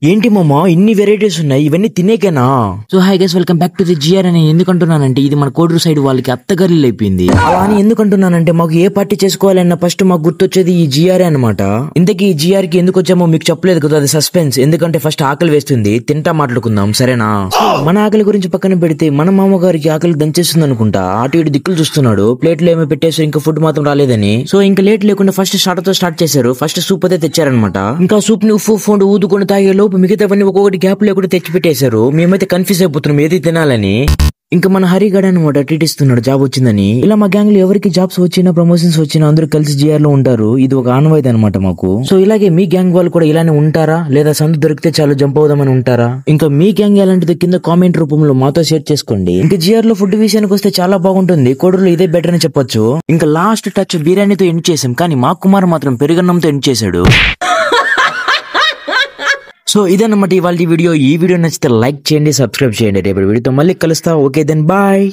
ఏంటి మామా ఇన్ని వెరైటీస్ ఉన్నాయి, ఇవన్నీ తినేకేనా? So hi guys, welcome back to the GR అని ఎందుకంటున్నానంటే ఇది మన కోడూరు సైడ్ వాళ్ళకి అత్తగారిల్లు అయిపోయింది. అలా అని ఎందుకంటున్నానంటే మాకు ఏ పార్టీ చేసుకోవాలన్నా ఫస్ట్ మాకు గుర్తొచ్చేది ఈ జిఆర్ అనమాట. ఇంతకీ ఈ జిఆర్ కి ఎందుకు వచ్చామో మీకు చెప్పలేదు కదా, అది సస్పెన్స్. ఎందుకంటే ఫస్ట్ ఆకలి వేస్తుంది, తింటా మాట్లాడుకుందాం సరేనా? మన ఆకలి గురించి పక్కన పెడితే మన మామగారికి ఆకలి దంచేస్తుంది అనుకుంటా. అటు ఇటు దిక్కులు చూస్తున్నాడు, ప్లేట్లు ఏమో పెట్టేసారు, ఇంకా ఫుడ్ మాత్రం రాలేదని. సో ఇంకా లేట్ లేకుండా ఫస్ట్ స్టార్టర్ తో స్టార్ట్ చేశారు. ఫస్ట్ సూప్ అయితే తెచ్చారనమాట. ఇంకా సూప్ ని ఉప్పు ఫోన్ ఊదుకొని తాగే లోపు మిగతావన్నీ ఒక్కొక్కటి గ్యాప్ లేకుండా తెచ్చి పెట్టేశారు. మేమైతే కన్ఫ్యూజ్ అయిపోతున్నాం ఏది తినాలని. ఇంకా మన హరిగడ అనమాట ట్రీట్ ఇస్తున్నాడు జాబ్ వచ్చిందని. ఇలా మా గ్యాంగ్ లో ఎవరికి జాబ్స్ వచ్చినా ప్రమోషన్స్ వచ్చినా అందరూ కలిసి జిఆర్ లో ఉంటారు. ఇది ఒక ఆనవాయితీ అనమాట మాకు. సో ఇలాగే మీ గ్యాంగ్ వాళ్ళు కూడా ఇలానే ఉంటారా, లేదా సందు దొరికితే చాలు జంప్ అవుదామని ఉంటారా? ఇంకా మీ గ్యాంగ్ ఎలాంటిది కింద కామెంట్ రూపంలో మాతో షేర్ చేసుకోండి. ఇంకా జిఆర్ లో ఫుడ్ విషయానికి వస్తే చాలా బాగుంటుంది. కోడూరులో ఇదే బెటర్ అని చెప్పొచ్చు. ఇంకా లాస్ట్ టచ్ బిర్యానీతో ఎండ్ చేసాం, కానీ మా కుమార్ మాత్రం పెరుగన్నంతో ఎండ్ చేశాడు. సో ఇదన్నమాట ఇవాళ వీడియో. ఈ వీడియో నచ్చితే లైక్ చేయండి, సబ్స్క్రైబ్ చేయండి. రేపు వీడియోతో మళ్ళీ కలుస్తా. Okay then bye.